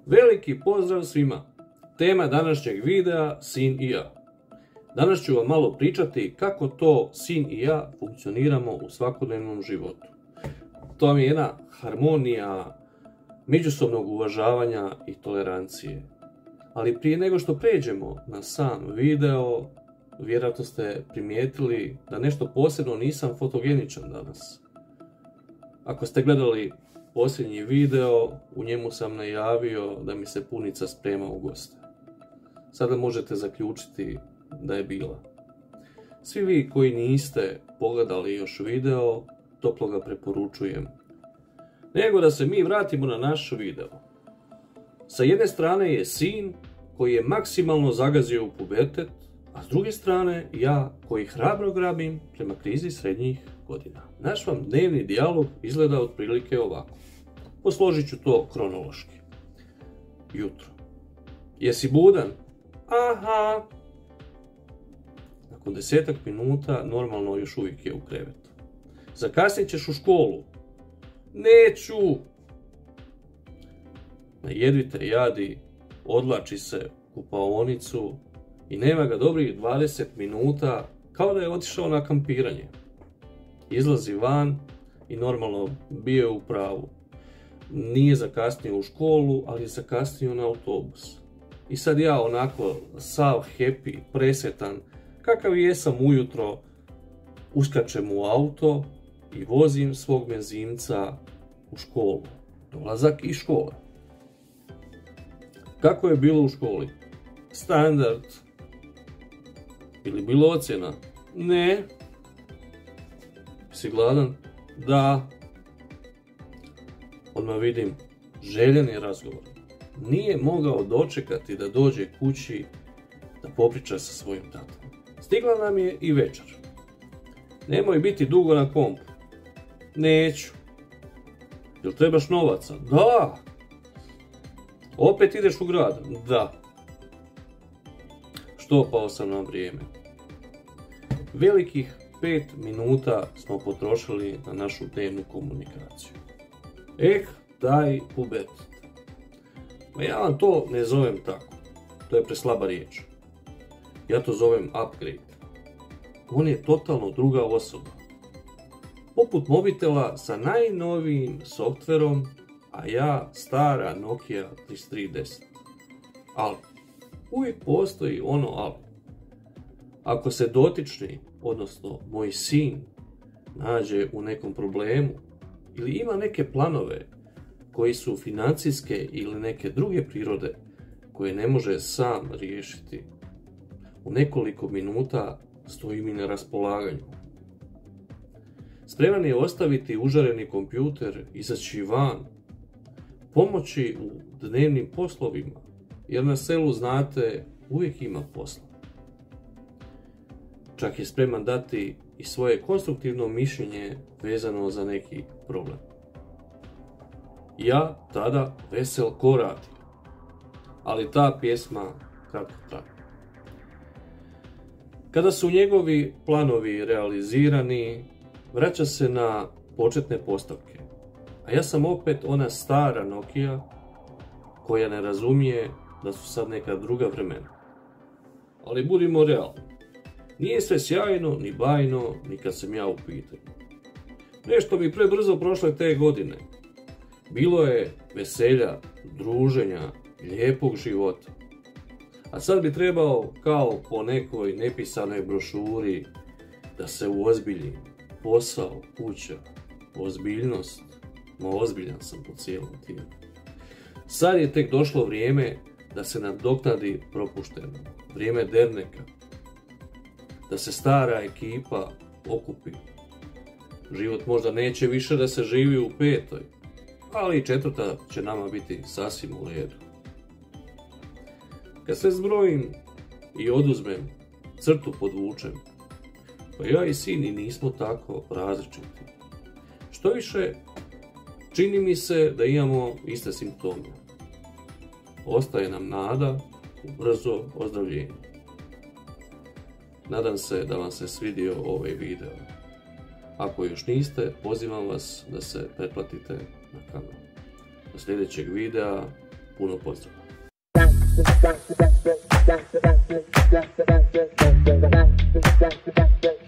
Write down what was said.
Veliki pozdrav svima! Tema današnjeg videa sin i ja. Danas ću vam malo pričati kako to sin i ja funkcioniramo u svakodnevnom životu. To vam je jedna harmonija međusobnog uvažavanja i tolerancije. Ali prije nego što pređemo na sam video, vjerojatno ste primijetili da nešto posebno nisam fotogeničan danas. Ako ste gledali posljednji video, u njemu sam najavio da mi se punica sprema u goste. Sada možete zaključiti da je bila. Svi vi koji niste pogledali još video, toplo ga preporučujem. Nego da se mi vratimo na naš video. Sa jedne strane je sin koji je maksimalno zagazio u pubertet, a s druge strane ja koji hrabro grabim prema krizi srednjih godina. Naš vam dnevni dijalog izgleda otprilike ovako. Posložit ću to kronološki. Jutro. Jesi budan? Aha. Nakon 10 minuta normalno još uvijek je u krevetu. Zakasnit ćeš u školu? Neću. Na jedvite jadi odlači se u kupaonicu i nema ga dobrih 20 minuta kao da je otišao na kampiranje. Izlazi van i normalno bio je u pravu. Nije zakasnio u školu, ali je zakasnio na autobus. I sad ja onako sav happy, presretan, kakav jesam ujutro, uskačem u auto i vozim svog benzinca u školu. Dolazak iz škole. Kako je bilo u školi? Standard. Ili bilo ocjena? Ne. Si gladan? Da. Odmah vidim, željeni razgovor. Nije mogao dočekati da dođe kući da popriča sa svojim tatom. Stigla nam je i večer. Nemoj biti dugo na kompu. Neću. Jel trebaš novaca? Da. Opet ideš u grad? Da. Štopao sam na vrijeme. Velikih 5 minuta smo potrošili na našu dnevnu komunikaciju. Taj pubertet. Ma ja vam to ne zovem tako. To je preslaba riječ. Ja to zovem upgrade. On je totalno druga osoba. Poput mobitela sa najnovijim softverom, a ja stara Nokia 3310. Ali, uvijek postoji ono ali. Ako se dotični, odnosno moj sin, nađe u nekom problemu ili ima neke planove koji su financijske ili neke druge prirode koje ne može sam riješiti, u nekoliko minuta stoji mi na raspolaganju. Spreman je ostaviti užareni kompjuter, izaći van, pomoći u dnevnim poslovima, jer na selu, znate, uvijek ima posla. Čak je spreman dati i svoje konstruktivno mišljenje vezano za neki problem. Ja tada vesel ko radi. Ali ta pjesma kratko traje. Kada su njegovi planovi realizirani, vraća se na početne postavke. A ja sam opet ona stara Nokia koja ne razumije da su sad neka druga vremena. Ali budimo realni. Nije sve sjajno, ni bajno, ni kad sam ja u pitanju. Nešto bi prebrzo prošle te godine. Bilo je veselja, druženja, lijepog života. A sad bi trebao, kao po nekoj nepisanoj brošuri, da se uozbiljim. Posao, kuća, ozbiljnost. No ozbiljan sam po cijelom timu. Sad je tek došlo vrijeme da se nadoknadi propušteno. Vrijeme derneka. Da se stara ekipa okupi. Život možda neće više da se živi u 5. ali i 4. će nama biti sasvim u redu. Kad sve zbrojim i oduzmem, crtu podvučem, pa ja i sin i nismo tako različiti. Što više, čini mi se da imamo iste simptome. Ostaje nam nada u brzo ozdravljenje. Nadam se da vam se svidio ovaj video. Ako još niste, pozivam vas da se pretplatite na kanal. Do sljedećeg videa, Puno pozdrava! Thank you.